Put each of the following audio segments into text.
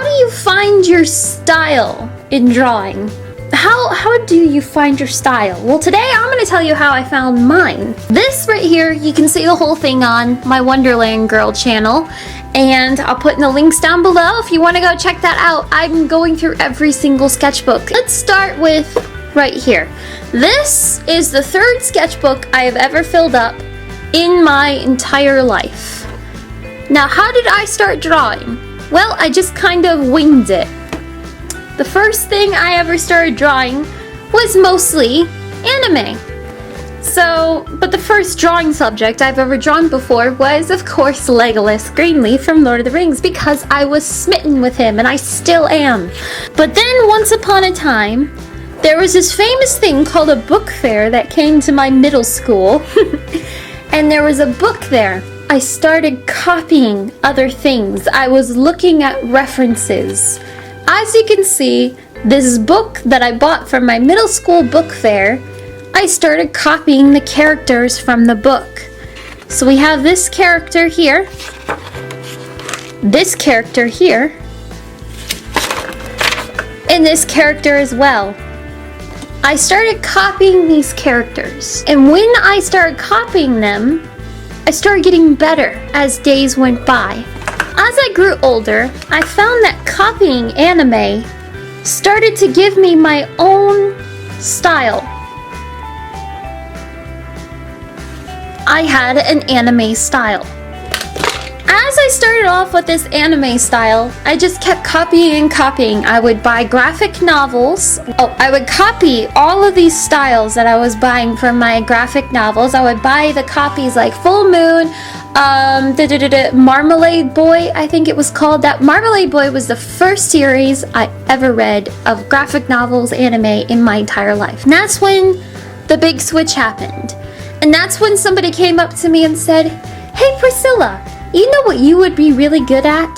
How do you find your style in drawing? How do you find your style? Well, today I'm going to tell you how I found mine. This right here, you can see the whole thing on my WunderlandGurl channel, and I'll put in the links down below if you want to go check that out. I'm going through every single sketchbook. Let's start with right here. This is the third sketchbook I have ever filled up in my entire life. Now, how did I start drawing? Well, I just kind of winged it. The first thing I ever started drawing was mostly anime. But the first drawing subject I've ever drawn before was, of course, Legolas Greenleaf from Lord of the Rings, because I was smitten with him, and I still am. But then, once upon a time, there was this famous thing called a book fair that came to my middle school, and there was a book there. I started copying other things. I was looking at references. As you can see, this book that I bought from my middle school book fair, I started copying the characters from the book. So we have this character here, this character here, and this character as well. I started copying these characters, and when I started copying them, I started getting better as days went by. As I grew older, I found that copying anime started to give me my own style. I had an anime style. As I started off with this anime style, I just kept copying and copying. I would buy graphic novels. I would copy all of these styles that I was buying from my graphic novels. I would buy the copies like Full Moon, Marmalade Boy, I think it was called. That Marmalade Boy was the first series I ever read of graphic novels anime in my entire life. And that's when the big switch happened. And that's when somebody came up to me and said, "Hey Priscilla, you know what you would be really good at?"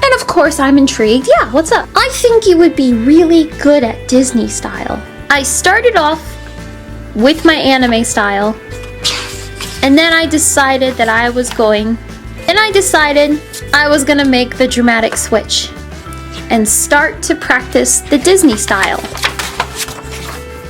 And of course I'm intrigued. Yeah, what's up? "I think you would be really good at Disney style." I started off with my anime style, and then I decided I was gonna make the dramatic switch and start to practice the Disney style.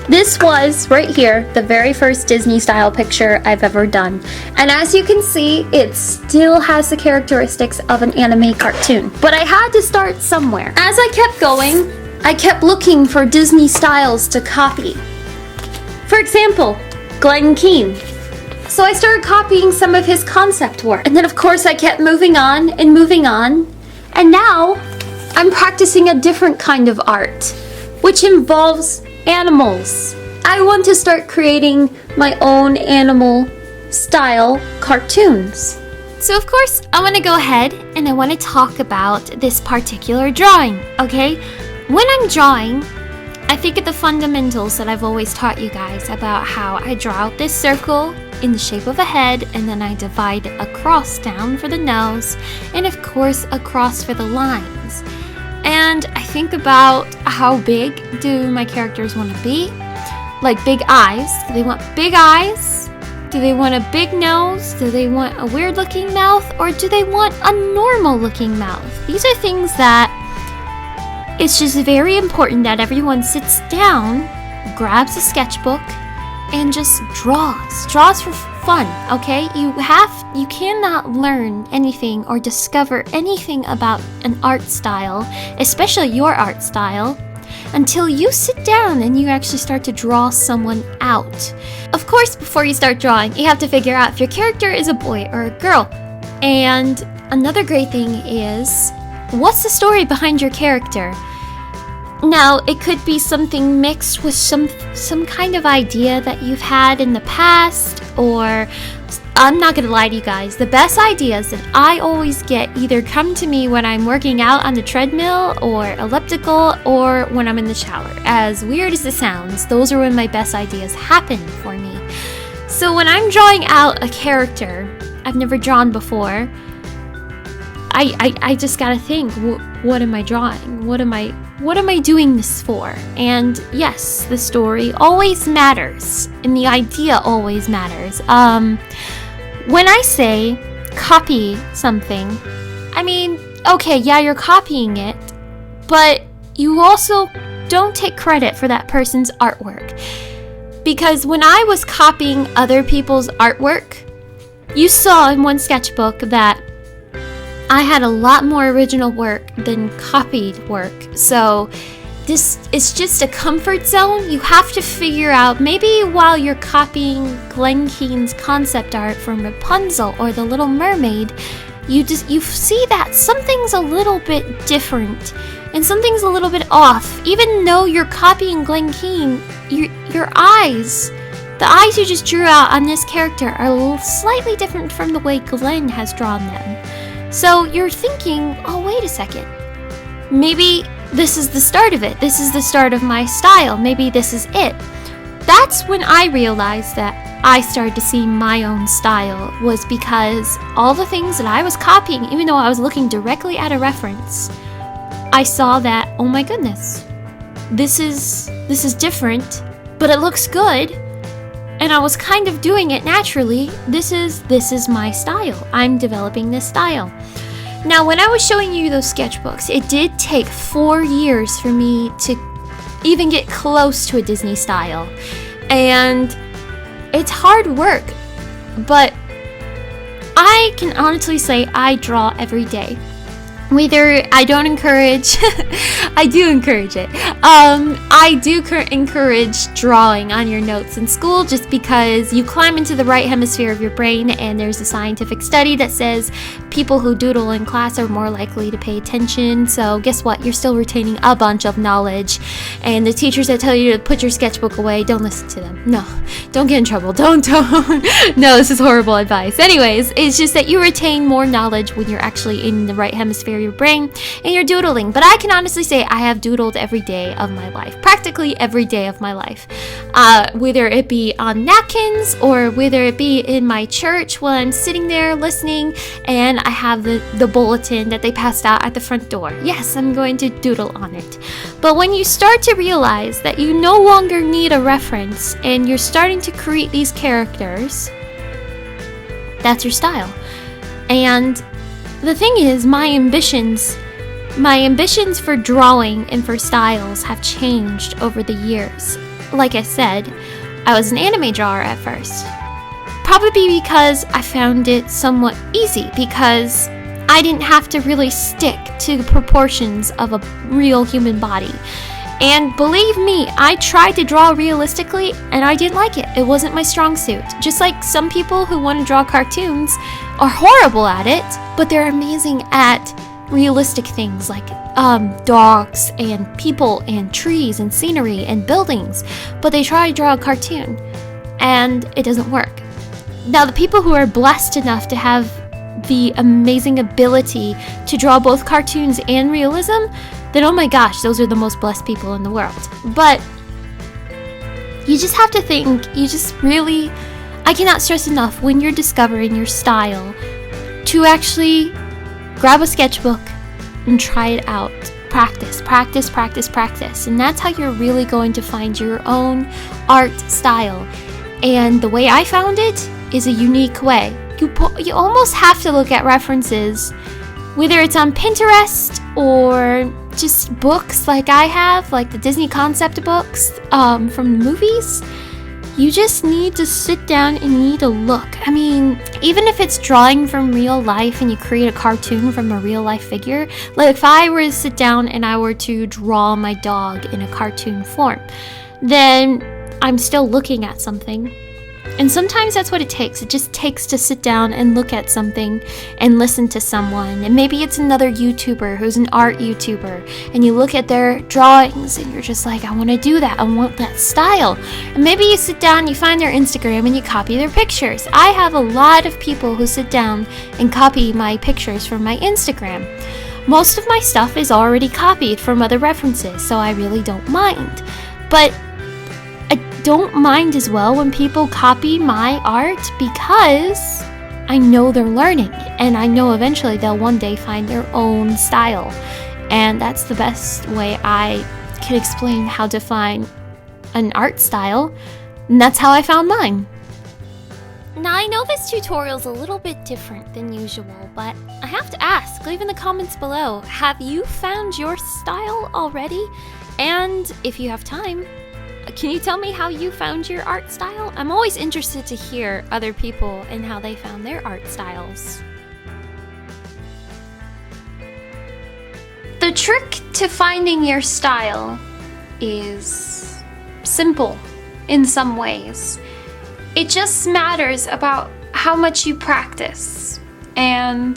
This was, right here, the very first Disney style picture I've ever done. And as you can see, it still has the characteristics of an anime cartoon. But I had to start somewhere. As I kept going, I kept looking for Disney styles to copy. For example, Glenn Keane. So I started copying some of his concept work. And then of course I kept moving on and moving on. And now I'm practicing a different kind of art, which involves animals. I want to start creating my own animal style cartoons. So of course, I want to go ahead and I want to talk about this particular drawing, okay? When I'm drawing, I think of the fundamentals that I've always taught you guys about how I draw out this circle in the shape of a head, and then I divide across down for the nose, and of course across for the lines. And I think about how big do my characters want to be? Like big eyes. Do they want big eyes? Do they want a big nose? Do they want a weird looking mouth? Or do they want a normal looking mouth? These are things that it's just very important that everyone sits down, grabs a sketchbook, and just draws for fun, okay? You cannot learn anything or discover anything about an art style, especially your art style, until you sit down and you actually start to draw someone out. Of course, before you start drawing, you have to figure out if your character is a boy or a girl. And another great thing is, what's the story behind your character? Now, it could be something mixed with some kind of idea that you've had in the past, or I'm not gonna lie to you guys, the best ideas that I always get either come to me when I'm working out on the treadmill or elliptical, or when I'm in the shower. As weird as it sounds, those are when my best ideas happen for me. So when I'm drawing out a character I've never drawn before, I just gotta think, what am I drawing? What am I doing this for? And yes, the story always matters, and the idea always matters. When I say copy something, I mean, okay, yeah, you're copying it, but you also don't take credit for that person's artwork. Because when I was copying other people's artwork, you saw in one sketchbook that I had a lot more original work than copied work. So this is just a comfort zone. You have to figure out, maybe while you're copying Glen Keane's concept art from Rapunzel or The Little Mermaid, you see that something's a little bit different and something's a little bit off. Even though you're copying Glen Keane, your eyes, the eyes you just drew out on this character are a little slightly different from the way Glen has drawn them. So you're thinking, oh, wait a second. Maybe this is the start of it. This is the start of my style. Maybe this is it. That's when I realized that I started to see my own style, was because all the things that I was copying, even though I was looking directly at a reference, I saw that, oh my goodness, this is different, but it looks good, and I was kind of doing it naturally. This is my style. I'm developing this style. Now, when I was showing you those sketchbooks, it did take 4 years for me to even get close to a Disney style, and it's hard work, but I can honestly say I draw every day. Whether I don't encourage, I do encourage it. I do encourage drawing on your notes in school, just because you climb into the right hemisphere of your brain, and there's a scientific study that says people who doodle in class are more likely to pay attention. So guess what? You're still retaining a bunch of knowledge. And the teachers that tell you to put your sketchbook away, don't listen to them. No, don't get in trouble. Don't. No, this is horrible advice. Anyways, it's just that you retain more knowledge when you're actually in the right hemisphere of your brain and you're doodling. But I can honestly say I have doodled every day of my life, practically every day of my life, whether it be on napkins or whether it be in my church while I'm sitting there listening and I have the bulletin that they passed out at the front door. Yes, I'm going to doodle on it. But when you start to realize that you no longer need a reference and you're starting to create these characters, that's your style. And the thing is, my ambitions for drawing and for styles have changed over the years. Like I said, I was an anime drawer at first. Probably because I found it somewhat easy, because I didn't have to really stick to the proportions of a real human body. And believe me, I tried to draw realistically and I didn't like it. It wasn't my strong suit. Just like some people who want to draw cartoons are horrible at it, but they're amazing at realistic things like dogs and people and trees and scenery and buildings. But they try to draw a cartoon and it doesn't work. Now, the people who are blessed enough to have the amazing ability to draw both cartoons and realism, then oh my gosh, those are the most blessed people in the world. But you just have to think, I cannot stress enough, when you're discovering your style, to actually grab a sketchbook and try it out. Practice. And that's how you're really going to find your own art style. And the way I found it is a unique way. You almost have to look at references, whether it's on Pinterest or just books like I have, like the Disney concept books from the movies. You just need to sit down and you need to look. I mean, even if it's drawing from real life and you create a cartoon from a real life figure, like if I were to sit down and I were to draw my dog in a cartoon form, then I'm still looking at something. And sometimes that's what it takes. It just takes to sit down and look at something and listen to someone. And maybe it's another YouTuber who's an art YouTuber, and you look at their drawings and you're just like, I want to do that. I want that style. And maybe you sit down, you find their Instagram and you copy their pictures. I have a lot of people who sit down and copy my pictures from my Instagram. Most of my stuff is already copied from other references, so I really don't mind. But don't mind as well when people copy my art, because I know they're learning and I know eventually they'll one day find their own style. And that's the best way I can explain how to find an art style, and that's how I found mine. Now I know this tutorial's a little bit different than usual, but I have to ask, leave in the comments below, have you found your style already? And if you have time, can you tell me how you found your art style? I'm always interested to hear other people and how they found their art styles. The trick to finding your style is simple in some ways. It just matters about how much you practice and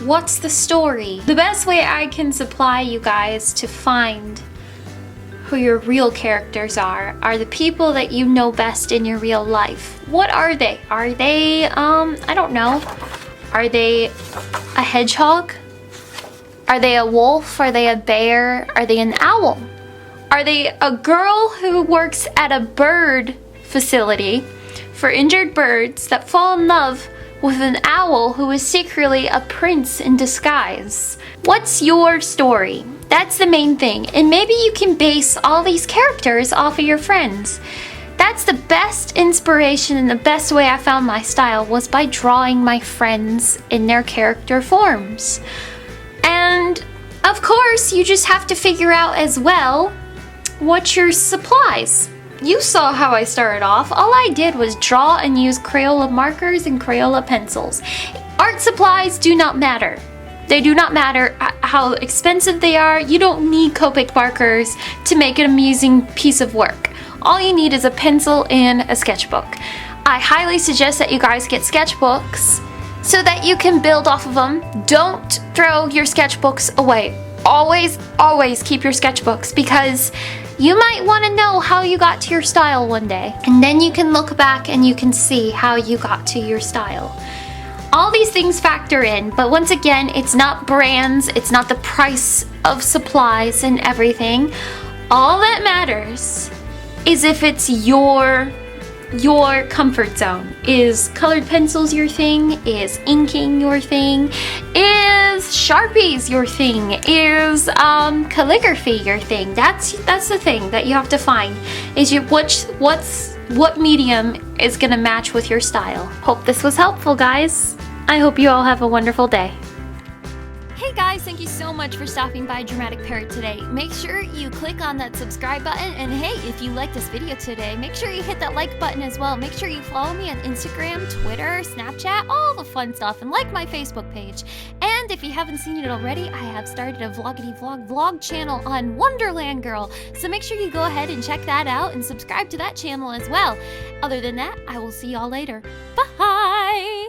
what's the story. The best way I can supply you guys to find who your real characters are the people that you know best in your real life. What are they? Are they, I don't know. Are they a hedgehog? Are they a wolf? Are they a bear? Are they an owl? Are they a girl who works at a bird facility for injured birds that fall in love with an owl who is secretly a prince in disguise? What's your story? That's the main thing. And maybe you can base all these characters off of your friends. That's the best inspiration, and the best way I found my style was by drawing my friends in their character forms. And of course, you just have to figure out as well what's your supplies. You saw how I started off. All I did was draw and use Crayola markers and Crayola pencils. Art supplies do not matter. They do not matter how expensive they are. You don't need Copic markers to make an amusing piece of work. All you need is a pencil and a sketchbook. I highly suggest that you guys get sketchbooks so that you can build off of them. Don't throw your sketchbooks away. Always, always keep your sketchbooks, because you might want to know how you got to your style one day. And then you can look back and you can see how you got to your style. All these things factor in, but once again, it's not brands, it's not the price of supplies and everything. All that matters is if it's your comfort zone. Is colored pencils your thing? Is inking your thing? Is Sharpies your thing? Is calligraphy your thing? That's the thing that you have to find. Is what medium is gonna match with your style. Hope this was helpful, guys. I hope you all have a wonderful day. Hey guys, thank you so much for stopping by DramaticParrot today. Make sure you click on that subscribe button, and hey, if you liked this video today, make sure you hit that like button as well. Make sure you follow me on Instagram, Twitter, Snapchat, all the fun stuff, and like my Facebook page. And if you haven't seen it already, I have started a VloggityVlogVlog channel on WunderlandGurl, so make sure you go ahead and check that out and subscribe to that channel as well. Other than that, I will see y'all later. Bye!